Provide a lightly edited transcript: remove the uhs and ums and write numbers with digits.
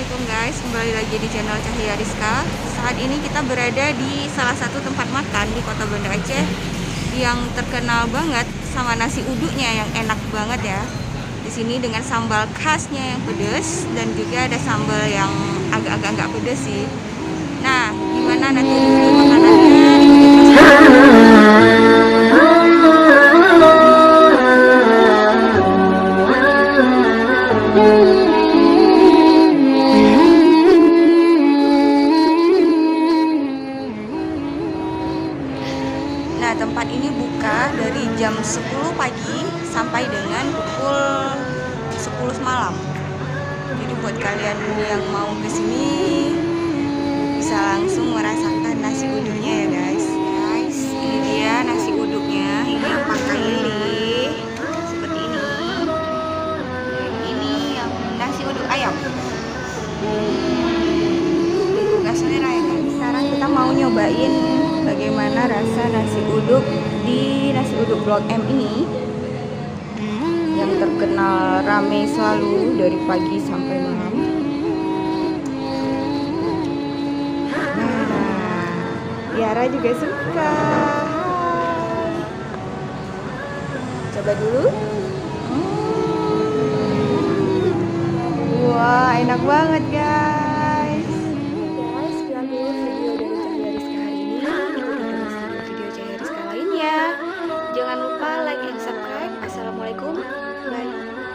Assalamualaikum guys, kembali lagi di channel Cahaya Rizka. Saat ini kita berada di salah satu tempat makan di Kota Banda Aceh yang terkenal banget sama nasi uduknya yang enak banget ya. Di sini dengan sambal khasnya yang pedas dan juga ada sambal yang agak-agak pedas sih. Nah, gimana nanti review makanannya? Nah, tempat ini buka dari jam 10 pagi sampai dengan pukul 10 malam. Jadi buat kalian yang mau kesini bisa langsung merasakan nasi uduknya ya guys. Guys, ini dia nasi uduknya. Ini yang pakai lele seperti ini. Dan ini yang nasi uduk ayam. Gak selera ya guys. Sekarang kita mau nyobain bagaimana rasa nasi uduk di nasi uduk Blok M ini yang terkenal rame selalu dari pagi sampai malam. Nah, Tiara juga suka. Coba dulu. Wah, enak banget guys.